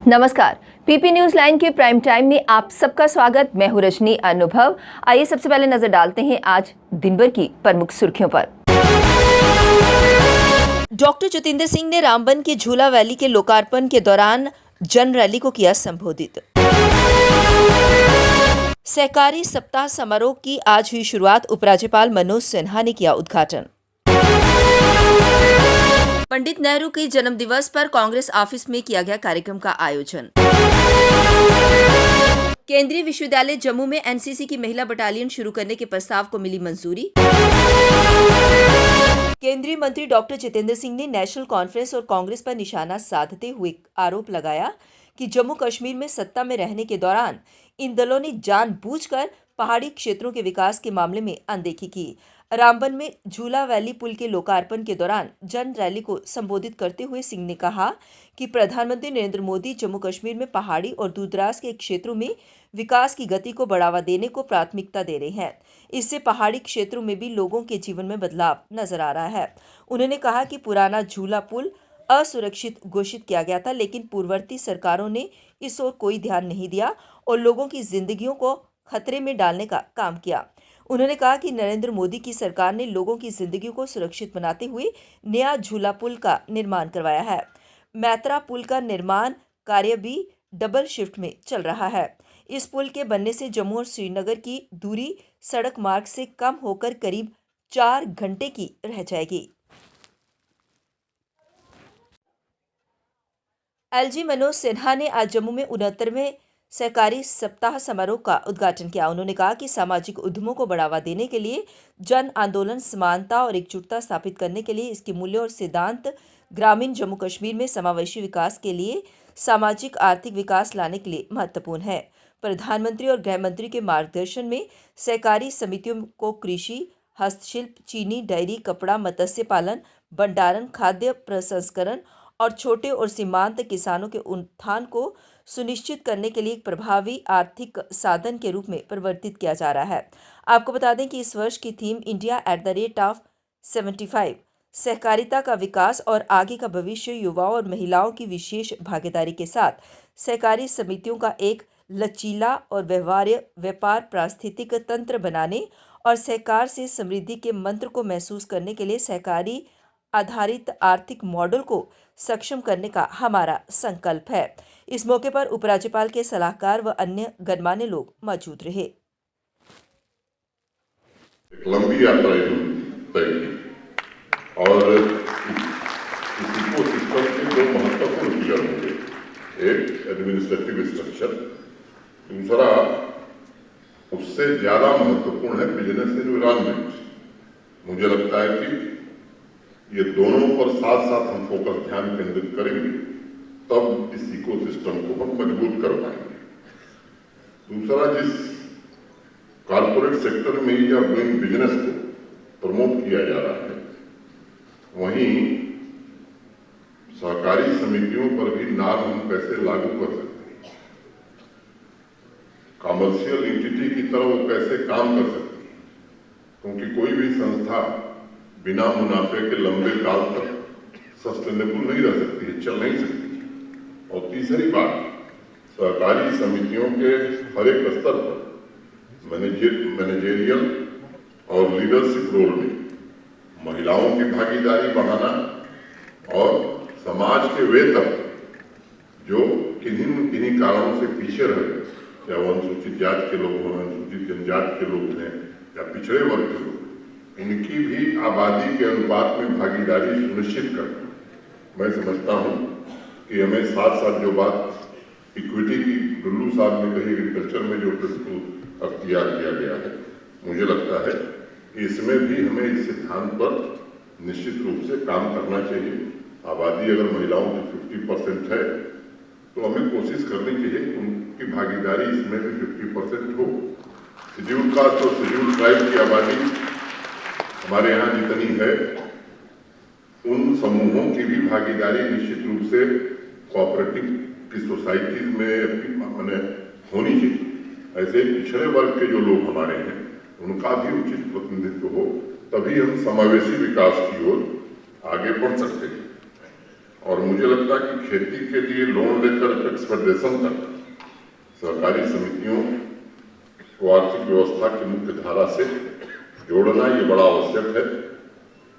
नमस्कार, PP news line के prime time में आप सबका स्वागत। मैं हूं रजनी अनुभव। आइए सबसे पहले नजर डालते हैं आज दिन भर की प्रमुख सुर्खियों पर। डॉक्टर जितेंद्र सिंह ने रामबन के झूला वैली के लोकार्पण के दौरान जन रैली को किया संबोधित। सहकारी सप्ताह समारोह की आज हुई शुरुआत, उपराज्यपाल मनोज सिन्हा ने किया उद्घाटन। पंडित नेहरू के जन्म दिवस पर कांग्रेस ऑफिस में किया गया कार्यक्रम का आयोजन। केंद्रीय विश्वविद्यालय जम्मू में एनसीसी की महिला बटालियन शुरू करने के प्रस्ताव को मिली मंजूरी। केंद्रीय मंत्री डॉक्टर जितेंद्र सिंह ने नेशनल कॉन्फ्रेंस और कांग्रेस पर निशाना साधते हुए आरोप लगाया कि जम्मू कश्मीर में सत्ता में रहने के दौरान इन दलों ने जानबूझकर पहाड़ी क्षेत्रों के विकास के मामले में अनदेखी की। रामबन में झूला वैली पुल के लोकार्पण के दौरान जन रैली को संबोधित करते हुए सिंह ने कहा कि प्रधानमंत्री नरेंद्र मोदी जम्मू कश्मीर में पहाड़ी और दूरदराज के क्षेत्रों में विकास की गति को बढ़ावा देने को प्राथमिकता दे रहे हैं। इससे पहाड़ी क्षेत्रों में भी लोगों के जीवन में बदलाव नजर आ रहा है। उन्होंने कहा कि पुराना झूला पुल असुरक्षित घोषित किया गया था, लेकिन पूर्ववर्ती सरकारों ने इस ओर कोई ध्यान नहीं दिया और लोगों की जिंदगियों को खतरे में डालने का काम किया। उन्होंने कहा कि नरेंद्र मोदी की सरकार ने लोगों की जिंदगी को सुरक्षित बनाते हुए नया झूला पुल का निर्माण करवाया है। मैत्रा पुल का निर्माण कार्य भी डबल शिफ्ट में चल रहा है। इस पुल के बनने से जम्मू और श्रीनगर की दूरी सड़क मार्ग से कम होकर करीब 4 घंटे की रह जाएगी। एलजी मनोज सिन्हा ने आज जम्मू में 69वें सहकारी सप्ताह समारोह का उद्घाटन किया। उन्होंने कहा कि सामाजिक उद्यमों को बढ़ावा देने के लिए जन आंदोलन, समानता और एकजुटता स्थापित करने के लिए इसके मूल्य और सिद्धांत ग्रामीण जम्मू कश्मीर में समावेशी विकास के लिए सामाजिक आर्थिक विकास लाने के लिए महत्वपूर्ण है। प्रधानमंत्री और गृह मंत्री के मार्गदर्शन में सहकारी समितियों को कृषि, हस्तशिल्प, चीनी, डेयरी, कपड़ा, मत्स्य पालन, भंडारण, खाद्य प्रसंस्करण और छोटे और सीमांत किसानों के उत्थान को सुनिश्चित करने के लिए एक प्रभावी आर्थिक साधन के रूप में परिवर्तित किया जा रहा है। आपको बता दें कि इस वर्ष की थीम इंडिया @75 सहकारिता का विकास और आगे का भविष्य, युवाओं और महिलाओं की विशेष भागीदारी के साथ सहकारी समितियों का एक लचीला और व्यवहार्य व्यापार पारिस्थितिक तंत्र बनाने और सहकार से समृद्धि के मंत्र को महसूस करने के लिए सहकारी आधारित आर्थिक मॉडल को सक्षम करने का हमारा संकल्प है। इस मौके पर उपराज्यपाल के सलाहकार व अन्य गणमान्य लोग मौजूद रहे। एक लंबी यात्रा तय की और इस इकोसिस्टम के 2 महत्वपूर्ण पिलर होंगे। एक एडमिनिस्ट्रेटिव स्ट्रक्चर, दूसरा उससे ज्यादा महत्वपूर्ण है बिजनेस एनवायरनमेंट। मुझे लगता है कि ये दोनों पर साथ साथ हम फोकस ध्यान केंद्रित करेंगे, तब इस इकोसिस्टम को हम मजबूत कर पाएंगे। दूसरा, जिस कॉर्पोरेट सेक्टर में या डूइंग बिजनेस को प्रमोट किया जा रहा है, वहीं सहकारी समितियों पर भी नॉर्म हम कैसे लागू कर सकते हैं, कॉमर्शियल एंटिटी की तरह वो कैसे काम कर सकती है, क्योंकि कोई भी संस्था बिना मुनाफे के लंबे काल तक सस्टेनेबल नहीं रह सकती है, चल नहीं सकती। और तीसरी बात, सहकारी समितियों के हर एक स्तर पर मैनेजरियल और लीडरशिप रोल में महिलाओं की भागीदारी बढ़ाना और समाज के वे तक जो किन्हीं कारणों से पीछे रहे, चाहे वो अनुसूचित जाति के लोग हों, अनुसूचित जनजाति के लोग हैं या पिछड़े वर्ग के लोग, इनकी भी आबादी के अनुपात में भागीदारी सुनिश्चित करना। मैं समझता हूं कि हमें साथ साथ जो बात इक्विटी की डुल्लू साहब ने कही, एग्रीकल्चर में जो प्रिंसिपल अख्तियार किया गया है, मुझे लगता है कि इसमें भी हमें इस सिद्धांत पर निश्चित रूप से काम करना चाहिए। आबादी अगर महिलाओं की 50% है तो हमें कोशिश करनी चाहिए कि उनकी भागीदारी इसमें भी 50% हो। शेड्यूल कास्ट और शेड्यूल ट्राइब की आबादी हमारे यहाँ जितनी है, उन समूहों की भी भागीदारी निश्चित रूप से कोऑपरेटिव की सोसाइटीज में होनी चाहिए। ऐसे पिछड़े वर्ग के जो लोग हमारे हैं, उनका भी उचित प्रतिनिधित्व हो, तभी हम समावेशी विकास की ओर आगे बढ़ सकते हैं। और मुझे लगता है कि खेती के लिए लोन लेकर एक्सपोर्टेशन तक सहकारी समितियों को आर्थिक व्यवस्था की मुख्य धारा से जोड़ना ये बड़ा आवश्यक है।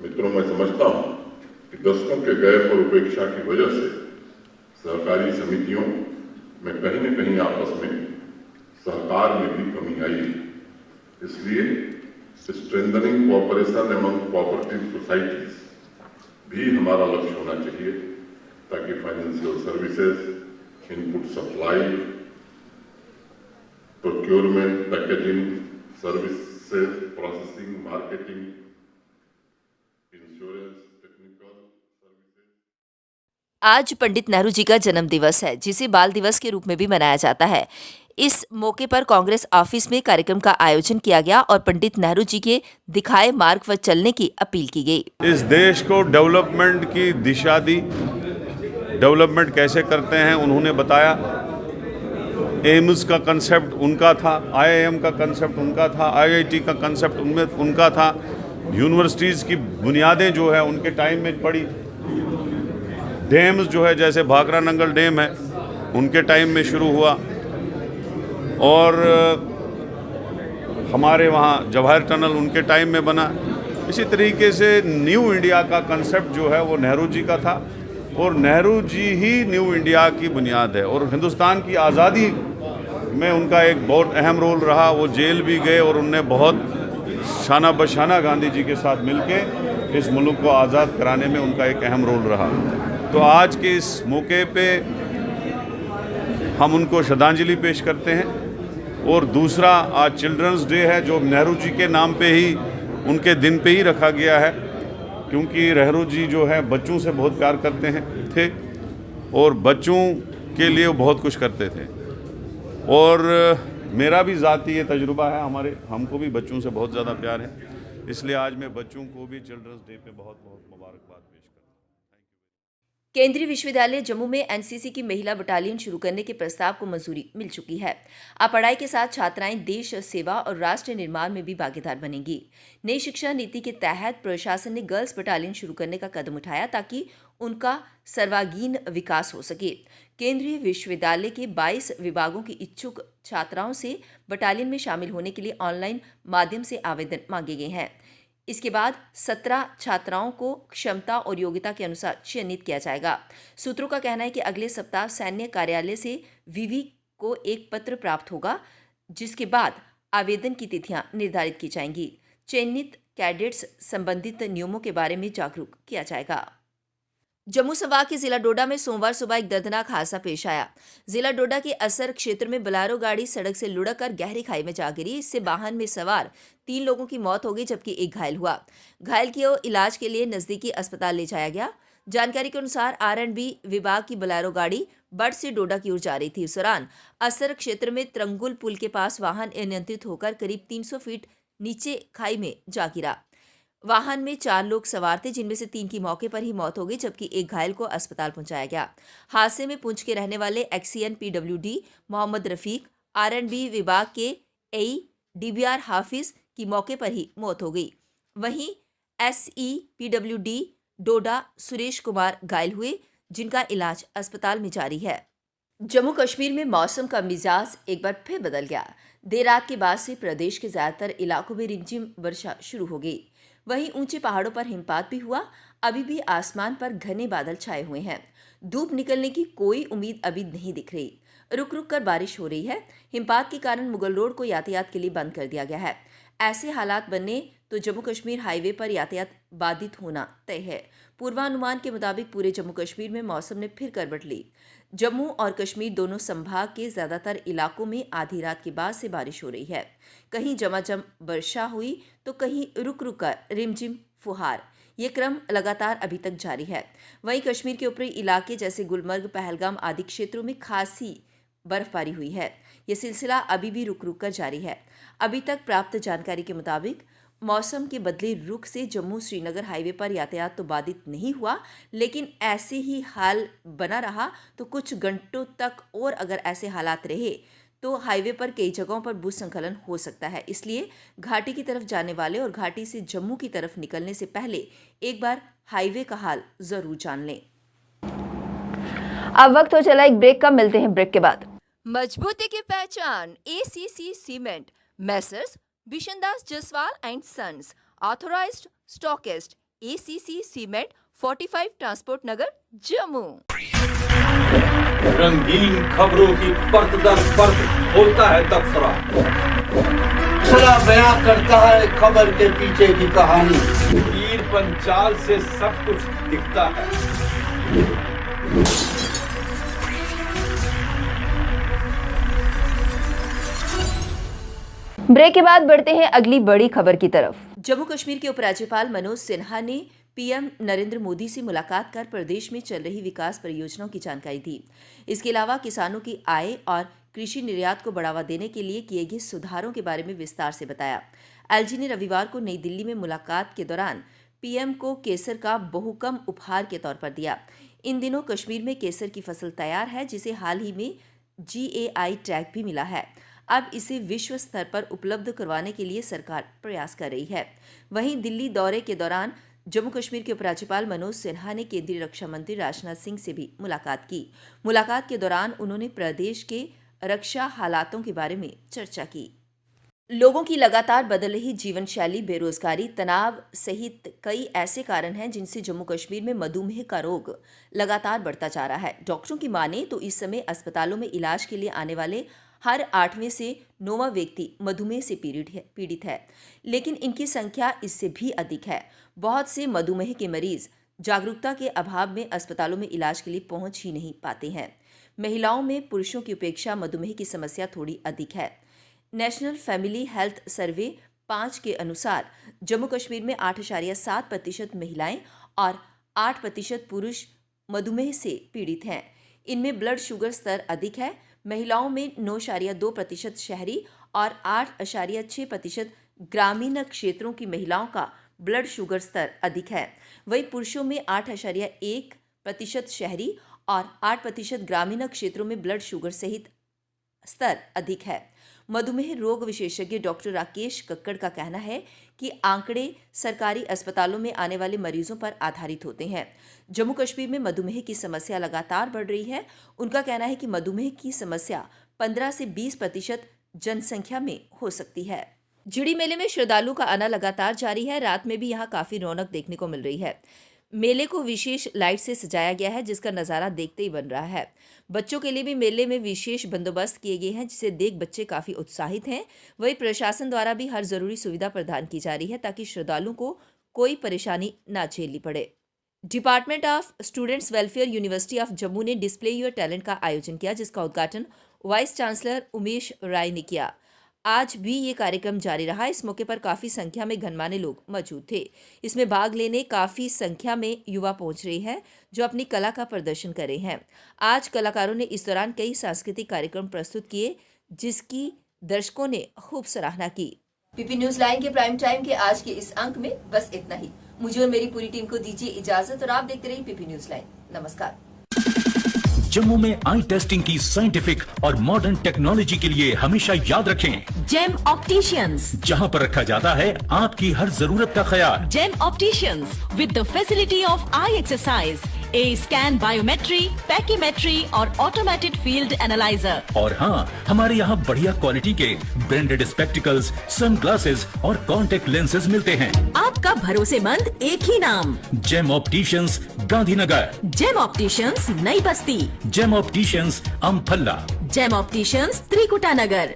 मित्रों, मैं समझता हूँ कि दशकों के गैप और उपेक्षा की वजह से सहकारी समितियों में कहीं न कहीं आपस में सहकार में भी कमी आई है। इसलिए strengthening cooperation among cooperative societies भी हमारा लक्ष्य होना चाहिए, ताकि financial services, input supply, procurement, packaging, services, processing, marketing, insurance, technical services. आज पंडित नेहरू जी का जन्म दिवस है, जिसे बाल दिवस के रूप में भी मनाया जाता है। इस मौके पर कांग्रेस ऑफिस में कार्यक्रम का आयोजन किया गया और पंडित नेहरू जी के दिखाए मार्ग पर चलने की अपील की गई। इस देश को डेवलपमेंट की दिशा दी, डेवलपमेंट कैसे करते हैं उन्होंने बताया। एम्स का कंसेप्ट उनका था, आईआईएम का कंसेप्ट उनका था, आईआईटी का कंसेप्ट उनका था। यूनिवर्सिटीज़ की बुनियादें जो है उनके टाइम में पड़ी। डैम्स जो है, जैसे भाखड़ा नंगल डैम है, उनके टाइम में शुरू हुआ। और हमारे वहाँ जवाहर टनल उनके टाइम में बना। इसी तरीके से न्यू इंडिया का कंसेप्ट जो है वो नेहरू जी का था, और नेहरू जी ही न्यू इंडिया की बुनियाद है। और हिंदुस्तान की आज़ादी में उनका एक बहुत अहम रोल रहा। वो जेल भी गए और उनने बहुत शाना बशाना गांधी जी के साथ मिलके इस मुल्क को आज़ाद कराने में उनका एक अहम रोल रहा। तो आज के इस मौके पे हम उनको श्रद्धांजलि पेश करते हैं। और दूसरा, आज चिल्ड्रंस डे है, जो नेहरू जी के नाम पे ही, उनके दिन पे ही रखा गया है, क्योंकि नेहरू जी जो है बच्चों से बहुत प्यार करते थे और बच्चों के लिए वो बहुत कुछ करते थे। और मेरा भी ज़ाती ये तजुर्बा है, हमको भी बच्चों से बहुत ज़्यादा प्यार है। इसलिए आज मैं बच्चों को भी चिल्ड्रंस डे पे बहुत बहुत मुबारकबाद पेश करता हूँ। केंद्रीय विश्वविद्यालय जम्मू में एनसीसी की महिला बटालियन शुरू करने के प्रस्ताव को मंजूरी मिल चुकी है। अब पढ़ाई के साथ छात्राएं देश सेवा और राष्ट्र निर्माण में भी भागीदार बनेंगी। नई शिक्षा नीति के तहत प्रशासन ने गर्ल्स बटालियन शुरू करने का कदम उठाया, ताकि उनका सर्वांगीण विकास हो सके। केंद्रीय विश्वविद्यालय के 22 विभागों की इच्छुक छात्राओं से बटालियन में शामिल होने के लिए ऑनलाइन माध्यम से आवेदन मांगे गए हैं। इसके बाद 17 छात्राओं को क्षमता और योग्यता के अनुसार चयनित किया जाएगा। सूत्रों का कहना है कि अगले सप्ताह सैन्य कार्यालय से विवि को एक पत्र प्राप्त होगा, जिसके बाद आवेदन की तिथियां निर्धारित की जाएंगी। चयनित कैडेट्स संबंधित नियमों के बारे में जागरूक किया जाएगा। जम्मू संभाग के जिला डोडा में सोमवार सुबह एक दर्दनाक हादसा पेश आया। जिला डोडा के असर क्षेत्र में बोलेरो गाड़ी सड़क से लुढ़ककर गहरी खाई में जा गिरी। इससे वाहन में सवार 3 लोगों की मौत हो गई, जबकि एक घायल हुआ। घायल को इलाज के लिए नजदीकी अस्पताल ले जाया गया। जानकारी के अनुसार R&B विभाग की बोलेरो गाड़ी बड़ से डोडा की ओर जा रही थी। इस दौरान असर क्षेत्र में त्रंगुल पुल के पास वाहन अनियंत्रित होकर करीब 300 फीट नीचे खाई में जा गिरा। वाहन में 4 लोग सवार थे, जिनमें से 3 की मौके पर ही मौत हो गई, जबकि एक घायल को अस्पताल पहुंचाया गया। हादसे में पुंछ के रहने वाले XCN PWD Mohammad Rafiq, R&B विभाग के AE DBR हाफिज की मौके पर ही मौत हो गई। वहीं SE PWD डोडा सुरेश कुमार घायल हुए, जिनका इलाज अस्पताल में जारी है। जम्मू कश्मीर में मौसम का मिजाज एक बार फिर बदल गया। देर रात के बाद से प्रदेश के ज्यादातर इलाकों में रिमझिम वर्षा शुरू हो गई। वहीं ऊंचे पहाड़ों पर हिमपात भी हुआ। अभी भी आसमान पर घने बादल छाए हुए हैं। धूप निकलने की कोई उम्मीद अभी नहीं दिख रही। रुक रुक कर बारिश हो रही है। हिमपात के कारण मुगल रोड को यातायात के लिए बंद कर दिया गया है। ऐसे हालात बनने तो जम्मू कश्मीर हाईवे पर यातायात बाधित होना तय है। पूर्वानुमान के मुताबिक पूरे जम्मू कश्मीर में मौसम ने फिर करवट ली। जम्मू और कश्मीर दोनों संभाग के ज्यादातर इलाकों में आधी रात के बाद से बारिश हो रही है। कहीं झमाझम वर्षा हुई तो कहीं रुक रुक कर रिमझिम फुहार। ये क्रम लगातार अभी तक जारी है। वहीं कश्मीर के ऊपरी इलाके जैसे गुलमर्ग, पहलगाम आदि क्षेत्रों में खासी बर्फबारी हुई है। ये सिलसिला अभी भी रुक रुक कर जारी है। अभी तक प्राप्त जानकारी के मुताबिक मौसम के बदले रुख से जम्मू श्रीनगर हाईवे पर यातायात तो बाधित नहीं हुआ, लेकिन ऐसे ही हाल बना रहा तो कुछ घंटों तक और अगर ऐसे हालात रहे तो हाईवे पर कई जगहों पर भूस्खलन हो सकता है। इसलिए घाटी की तरफ जाने वाले और घाटी से जम्मू की तरफ निकलने से पहले एक बार हाईवे का हाल जरूर जान लें। अब वक्त हो चला एक ब्रेक का, मिलते हैं ब्रेक के बाद। मजबूती की पहचान ACC cement, messrs Bishandas Jaswal and sons, authorised stockist, ACC cement, 45 transport Nagar, Jammu. रंगीन खबरों की परत दर परत खोलता है तबसरा, बयां करता है खबर के पीछे की कहानी। तीर पंचाल से सब कुछ दिखता है। ब्रेक के बाद बढ़ते हैं अगली बड़ी खबर की तरफ। जम्मू कश्मीर के उपराज्यपाल मनोज सिन्हा ने PM नरेंद्र मोदी से मुलाकात कर प्रदेश में चल रही विकास परियोजनाओं की जानकारी दी। इसके अलावा किसानों की आय और कृषि निर्यात को बढ़ावा देने के लिए किए गए सुधारों के बारे में विस्तार से बताया। LG ने रविवार को नई दिल्ली में मुलाकात के दौरान PM को केसर का बहुकम उपहार के तौर पर दिया। इन दिनों कश्मीर में केसर की फसल तैयार है, जिसे हाल ही में GAI टैग भी मिला है। अब इसे विश्व स्तर पर उपलब्ध करवाने के लिए सरकार प्रयास कर रही है। वहीं दिल्ली दौरे के दौरान जम्मू कश्मीर के उपराज्यपाल मनोज सिन्हा ने केंद्रीय रक्षा मंत्री राजनाथ सिंह से भी मुलाकात की। मुलाकात के दौरान उन्होंने प्रदेश के रक्षा हालातों के बारे में चर्चा की। लोगों की लगातार बदल रही जीवन शैली, बेरोजगारी, तनाव सहित कई ऐसे कारण हैं जिनसे जम्मू कश्मीर में मधुमेह का रोग लगातार बढ़ता जा रहा है। डॉक्टरों की माने तो इस समय अस्पतालों में इलाज के लिए आने वाले हर 8वें से 9वां व्यक्ति मधुमेह से पीड़ित है, लेकिन इनकी संख्या इससे भी अधिक है। बहुत से मधुमेह के मरीज जागरूकता के अभाव में अस्पतालों में इलाज के लिए पहुंच ही नहीं पाते हैं। महिलाओं में पुरुषों की अपेक्षा मधुमेह की समस्या थोड़ी अधिक है। नेशनल फैमिली हेल्थ सर्वे 5 के अनुसार जम्मू कश्मीर में 8.7% महिलाएं और 8% पुरुष मधुमेह से पीड़ित हैं। इनमें ब्लड शुगर स्तर अधिक है। महिलाओं में 9.2% शहरी और 8.6% ग्रामीण क्षेत्रों की महिलाओं का ब्लड शुगर स्तर अधिक है। वहीं पुरुषों में 8.1% शहरी और 8% ग्रामीण क्षेत्रों में ब्लड शुगर सहित स्तर अधिक है। मधुमेह रोग विशेषज्ञ डॉक्टर राकेश कक्कड़ का कहना है कि आंकड़े सरकारी अस्पतालों में आने वाले मरीजों पर आधारित होते हैं। जम्मू कश्मीर में मधुमेह की समस्या लगातार बढ़ रही है। उनका कहना है कि मधुमेह की समस्या 15 से 20% जनसंख्या में हो सकती है। जिड़ी मेले में श्रद्धालुओं का आना लगातार जारी है। रात में भी यहाँ काफी रौनक देखने को मिल रही है। मेले को विशेष लाइट से सजाया गया है, जिसका नज़ारा देखते ही बन रहा है। बच्चों के लिए भी मेले में विशेष बंदोबस्त किए गए हैं, जिसे देख बच्चे काफ़ी उत्साहित हैं। वहीं प्रशासन द्वारा भी हर ज़रूरी सुविधा प्रदान की जा रही है ताकि श्रद्धालुओं को कोई परेशानी ना झेलनी पड़े। Department of students welfare university of Jammu ने डिस्प्ले योर टैलेंट का आयोजन किया, जिसका उद्घाटन वाइस चांसलर उमेश राय ने किया। आज भी ये कार्यक्रम जारी रहा। इस मौके पर काफ़ी संख्या में गणमान्य लोग मौजूद थे। इसमें भाग लेने काफ़ी संख्या में युवा पहुंच रहे हैं जो अपनी कला का प्रदर्शन कर रहे हैं। आज कलाकारों ने इस दौरान कई सांस्कृतिक कार्यक्रम प्रस्तुत किए, जिसकी दर्शकों ने खूब सराहना की। पीपी न्यूज लाइन के प्राइम टाइम के आज के इस अंक में बस इतना ही। मुझे और मेरी पूरी टीम को दीजिए इजाजत और आप देखते रहिए पीपी न्यूज लाइन। नमस्कार। जम्मू में आई टेस्टिंग की साइंटिफिक और मॉडर्न टेक्नोलॉजी के लिए हमेशा याद रखें जेम ऑप्टिशियंस, जहां पर रखा जाता है आपकी हर जरूरत का ख्याल। Gem opticians with the facility of eye exercise, A scan, biometry, pachymetry और ऑटोमेटेड फील्ड एनालाइजर। और हाँ, हमारे यहाँ बढ़िया क्वालिटी के ब्रांडेड स्पेक्टिकल्स, सनग्लासेस और कॉन्टेक्ट लेंसेज मिलते हैं। आपका भरोसेमंद एक ही नाम, Gem opticians, Gandhinagar. Gem opticians, Nai Basti. Gem opticians, Amphalla. Gem opticians, Trikuta नगर।